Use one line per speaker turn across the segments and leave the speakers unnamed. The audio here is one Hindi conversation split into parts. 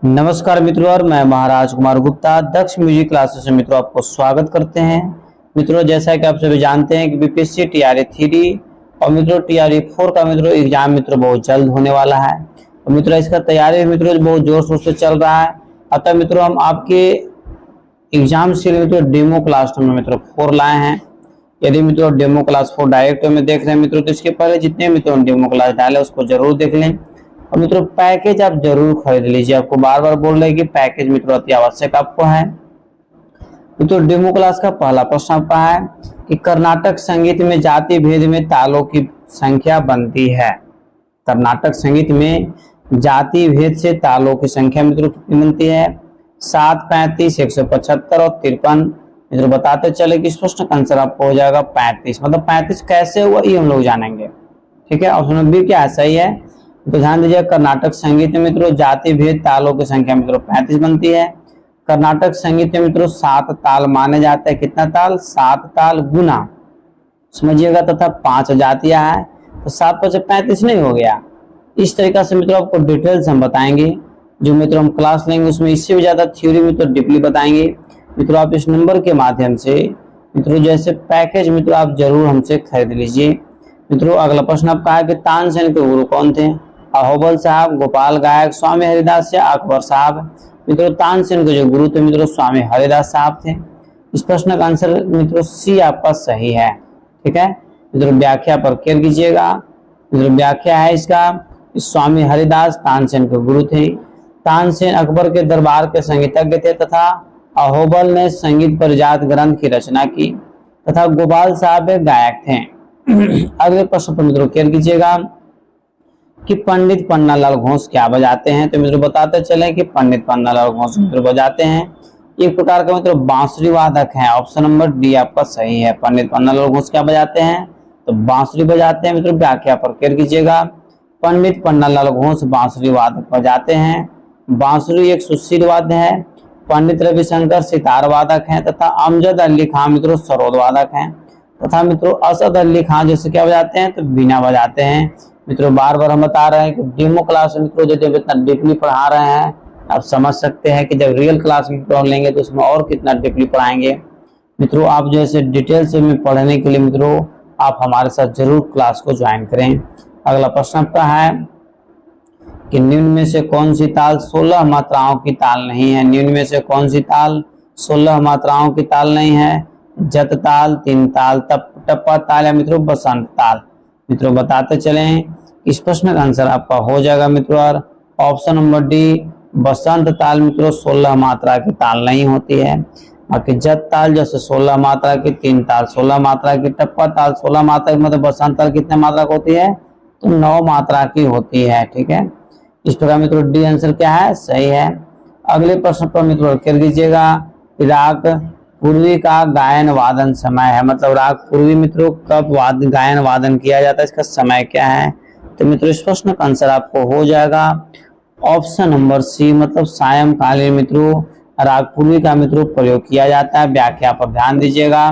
नमस्कार मित्रों, और मैं महाराज कुमार गुप्ता दक्ष म्यूजिक क्लासेस में मित्रों आपको स्वागत करते हैं। मित्रों, जैसा कि आप सभी जानते हैं कि बीपीएससी टीआरई 3 और मित्रों टीआरई 4 का मित्रों एग्जाम मित्रों बहुत जल्द होने वाला है। और मित्रों इसका तैयारी मित्रों बहुत जोर शोर से चल रहा है। अतः मित्रों हम आपके एग्जाम से मित्रों डेमो क्लास में मित्रों 4 लाए हैं। यदि मित्रों डेमो क्लास 4 डायरेक्ट में देख रहे हैं मित्रों, तो इसके पहले जितने मित्रों डेमो क्लास डाले उसको जरूर देख लें। और मित्रों पैकेज आप जरूर खरीद लीजिए। आपको बार बार बोल रहे हैं कि पैकेज मित्रों अति आवश्यक आपको है। मित्रों डेमो क्लास का पहला प्रश्न आपका है कि कर्नाटक संगीत में जाति भेद में तालों की संख्या बनती है। कर्नाटक संगीत में जाति भेद से तालों की संख्या मित्रों कितनी बनती है? 7, 35, 175 और 53। मित्रों बताते चले कि इस प्रश्न का आंसर आपको हो जाएगा 35। मतलब 35 कैसे हुआ ये हम लोग जानेंगे। ठीक है, ऑप्शन बी क्या सही है? तो ध्यान दीजिए, कर्नाटक संगीत में मित्रों जाति भेद तालों की संख्या मित्रों 35 बनती है। कर्नाटक संगीत में मित्रों 7 ताल माने जाते हैं। कितना ताल? 7 ताल गुना समझिएगा, तथा 5 जातियां हैं, तो 7 × 5 = 35 नहीं हो गया। इस तरीका से मित्रों आपको डिटेल्स हम बताएंगे। जो मित्रों हम क्लास लेंगे उसमें इससे भी ज्यादा थ्योरी मित्रों डीपली बताएंगे। मित्रों आप इस नंबर के माध्यम से मित्रों जैसे पैकेज मित्रों आप जरूर हमसे खरीद लीजिए। मित्रों अगला प्रश्न आपका है कि तानसेन के गुरु कौन थे? अहोबल साहब, गोपाल गायक, स्वामी हरिदास या अकबर साहब। मित्रों तानसेन के जो गुरु थे मित्रों स्वामी हरिदास साहब थे। इस प्रश्न का आंसर मित्रों सी आपका सही है। ठीक है मित्रों, व्याख्या पर केयर कीजिएगा। मित्रों व्याख्या है इसका, स्वामी हरिदास तानसेन के गुरु थे। तानसेन अकबर के दरबार के संगीतज्ञ थे तथा अहोबल ने संगीत परिजात ग्रंथ की रचना की तथा गोपाल साहब एक गायक थे। अगले प्रश्न पर मित्रों केयर कीजिएगा कि पंडित पन्नालाल घोष क्या बजाते हैं। तो मित्रों बताते चले कि पंडित पन्नालाल घोष मित्रों बजाते हैं एक प्रकार का मित्रों बांसुरी वादक है। ऑप्शन नंबर डी आपका सही है। पंडित पन्नालाल घोष क्या बजाते हैं? तो बांसुरी बजाते हैं। मित्रों व्याख्या पर केयर कीजिएगा। पंडित पन्नालाल घोष बांसुरी वादक बजाते हैं। बांसुरी एक सुशील वाद्य है। पंडित रविशंकर सितार वादक है तथा अमजद अली खां मित्रों सरोद वादक है तथा मित्रों असद अली खां जैसे क्या बजाते हैं? तो बीना बजाते हैं। मित्रों बार बार हम बता रहे हैं कि डेमो क्लास में मित्रों जब इतना डीपली पढ़ा रहे हैं आप समझ सकते हैं कि जब रियल क्लास में लेंगे तो उसमें और कितना डीपली पढ़ाएंगे। मित्रों आप जैसे डिटेल से में पढ़ने के लिए मित्रों आप हमारे साथ जरूर क्लास को ज्वाइन करें। अगला प्रश्न आपका है कि निम्न में से कौन सी ताल 16 मात्राओं की ताल नहीं है? निम्न में से कौन सी ताल 16 मात्राओं की ताल नहीं है? जत ताल, तीन ताल, टप्पा ताल या मित्रों बसंत ताल। मित्रों बताते चलें इस प्रश्न का आंसर आपका हो जाएगा मित्रों ऑप्शन नंबर डी बसंत ताल। मित्रों 16 मात्रा की ताल नहीं होती है। बाकी जत ताल जैसे 16 मात्रा की, तीन ताल 16 मात्रा की, टप्पा ताल 16 मात्रा की, मतलब बसंत ताल कितने मात्रा की होती है? तो 9 मात्रा की होती है। ठीक है, इस प्रकार मित्रों डी आंसर क्या है? सही है। अगले प्रश्न पर मित्रों कर दीजिएगा राग पूर्वी का गायन वादन समय है। मतलब राग पूर्वी मित्रों कब गायन वादन किया जाता है, इसका समय क्या है? तो मित्रों इस प्रश्न का आंसर आपको हो जाएगा ऑप्शन नंबर सी, मतलब सायंकालीन मित्रों राग पूर्वी का मित्रों प्रयोग किया जाता है। व्याख्या पर ध्यान दीजिएगा।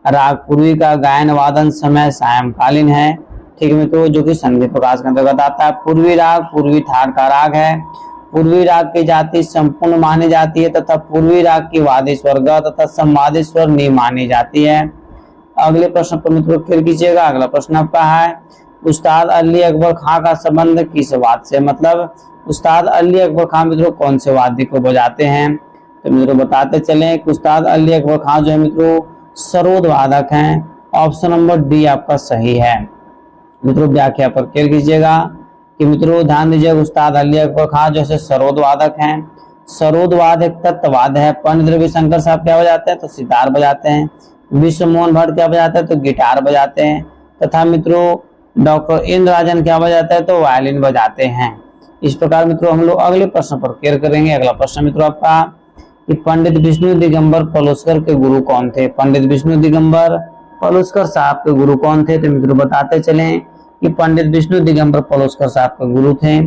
राग पूर्वी का गायन वादन समय सायंकालीन है। ठीक है मित्रों, जो कि संधि प्रकाश के अंतर्गत आता है। पूर्वी राग पूर्वी ठाट का राग है। पूर्वी राग की जाति संपूर्ण मानी जाती है तथा पूर्वी राग की वादी स्वर ग तथा संवादी स्वर नी मानी जाती है। अगले प्रश्न पर मित्रों फिर कीजिएगा। अगला प्रश्न आपका है उस्ताद अली अकबर खां का संबंध किस वाद्य से? मतलब उस्ताद अली अकबर खां मित्रों कौन से वाद्य को बजाते हैं? तो मित्रों बताते चले कि उस्ताद अली अकबर खां जो है मित्रों सरोद वादक हैं। ऑप्शन नंबर डी आपका सही है। मित्रों व्याख्या पर केयर कीजिएगा कि मित्रों ध्यान दीजिएगा उस्ताद अली अकबर खां जैसे सरोद वादक हैं। सरोद वाद एक तत्ववाद है। पंडित रविशंकर साहब क्या बजाते हैं? तो सितार बजाते हैं। विश्व मोहन भट्ट क्या बजाते हैं? तो गिटार बजाते हैं तथा मित्रों डॉक्टर इंद्रराजन क्या बजाते हैं? तो वायलिन बजाते हैं। इस प्रकार मित्रों हम लोग अगले प्रश्न पर केयर करेंगे। अगला प्रश्न मित्रों आपका कि पंडित विष्णु दिगंबर पलुस्कर के गुरु कौन थे? पंडित विष्णु दिगंबर पलुस्कर साहब के गुरु कौन थे? तो मित्रों बताते चलें कि पंडित विष्णु दिगंबर पलुस्कर साहब के गुरु थे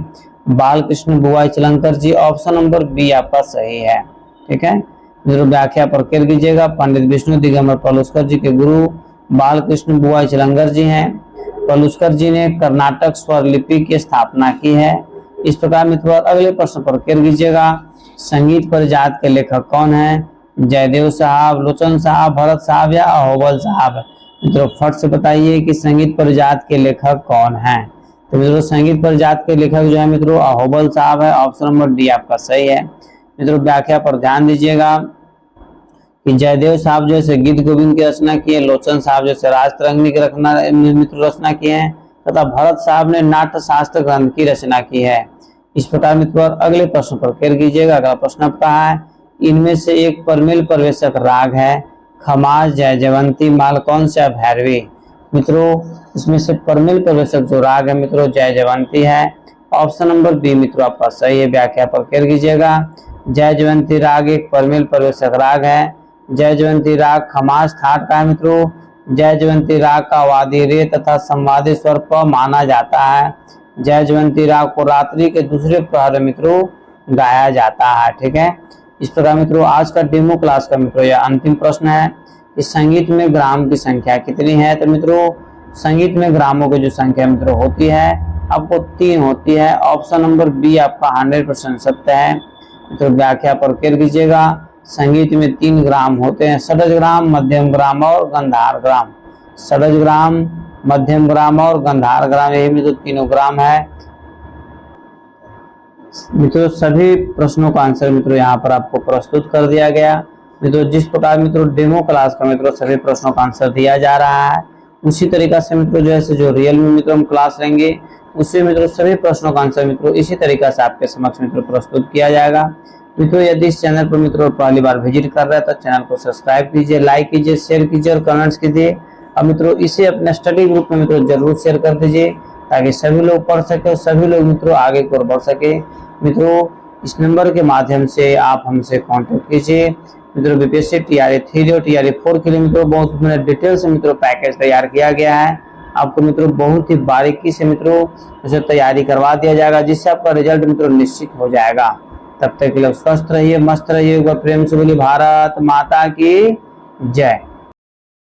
बालकृष्ण बुवाई चलंकर जी। ऑप्शन नंबर बी आपका सही है। ठीक है, मित्रों व्याख्या पर केयर कीजिएगा। पंडित विष्णु दिगंबर पलुस्कर जी के गुरु बालकृष्ण बुवाई चलंकर जी हैं। पलुस्कर जी ने कर्नाटक स्वर लिपि की स्थापना की है। इस प्रकार मित्रों अगले प्रश्न पर केयर कीजिएगा। संगीत परिजात के लेखक कौन है? जयदेव साहब, लोचन साहब, भरत साहब या अहोबल साहब? मित्रों फट से बताइए कि संगीत परिजात के लेखक कौन है। तो मित्रों संगीत परिजात के लेखक जो है मित्रों अहोबल साहब है। ऑप्शन नंबर डी आपका सही है। मित्रों व्याख्या पर ध्यान दीजिएगा कि जयदेव साहब जो है गीत गोविंद की रचना की है, लोचन साहब जो है राज तरंगिणी की रचना की है तथा भरत साहब ने नाट्य शास्त्र ग्रंथ की रचना की है। इस प्रकार मित्रों अगले प्रश्न पर केयर कीजिएगा। अगला प्रश्न आपका है इनमें से एक परमेल प्रवेशक राग है। खमाज, जयजयवंती, माल कौन सा भैरवी? मित्रों इसमें से परमेल प्रवेशक जो राग है मित्रों जयजयवंती है। ऑप्शन नंबर बी मित्रों आपका सही है। व्याख्या पर केयर कीजिएगा। जयजयवंती राग एक परमेल प्रवेशक राग है। जयजयवंती राग खमाज थाट का है मित्रों। जयजयवंती राग का वादी रे तथा संवादी स्वर प माना जाता है। जयजयवंती राग को रात्रि के दूसरे प्रहर मित्रों गाया जाता है। ठीक है, इस प्रकार मित्रों आज का डेमो क्लास का मित्रों यह अंतिम प्रश्न है कि संगीत में ग्राम की संख्या कितनी है। तो मित्रों संगीत में ग्रामों की जो संख्या मित्रों होती है आपको 3 होती है। ऑप्शन नंबर बी आपका 100% सत्य है। मित्रों व्याख्या पर केयर कीजिएगा। संगीत में 3 ग्राम होते हैं, षडज ग्राम, मध्यम ग्राम और गंधार ग्राम। षडज ग्राम, मध्यम ग्राम और गंधार ग्राम, यही मित्रों तीनों ग्राम है। मित्रों सभी प्रश्नों का आंसर मित्रों यहाँ पर आपको प्रस्तुत कर दिया गया। मित्रों जिस प्रकार मित्रों डेमो क्लास का मित्रों सभी प्रश्नों का आंसर दिया जा रहा है उसी तरीका से मित्रों जो रियल में मित्रों हम क्लास लेंगे उससे मित्रों सभी प्रश्नों का आंसर मित्रों इसी तरीका से आपके समक्ष मित्रों प्रस्तुत किया जाएगा। मित्रों यदि इस चैनल पर मित्रों पहली बार विजिट कर रहे हैं तो चैनल को सब्सक्राइब कीजिए, लाइक कीजिए, शेयर कीजिए और कमेंट्स कीजिए। और मित्रों इसे अपने स्टडी ग्रुप में मित्रों जरूर शेयर कर दीजिए ताकि सभी लोग पढ़ सके और सभी लोग मित्रों आगे की ओर बढ़ सके। मित्रों इस नंबर के माध्यम से आप हमसे कांटेक्ट कीजिए। मित्रों बीपीएससी टीआरई 3 और टीआरई 4 के लिए मित्रों बहुत मैंने डिटेल से मित्रों पैकेज तैयार किया गया है। आपको मित्रों बहुत ही बारीकी से मित्रों उसे तैयारी करवा दिया जाएगा जिससे आपका रिजल्ट मित्रों निश्चित हो जाएगा। तब तक के लिए स्वस्थ रहिए, मस्त रहिए। प्रेम से बोलिए भारत माता की जय।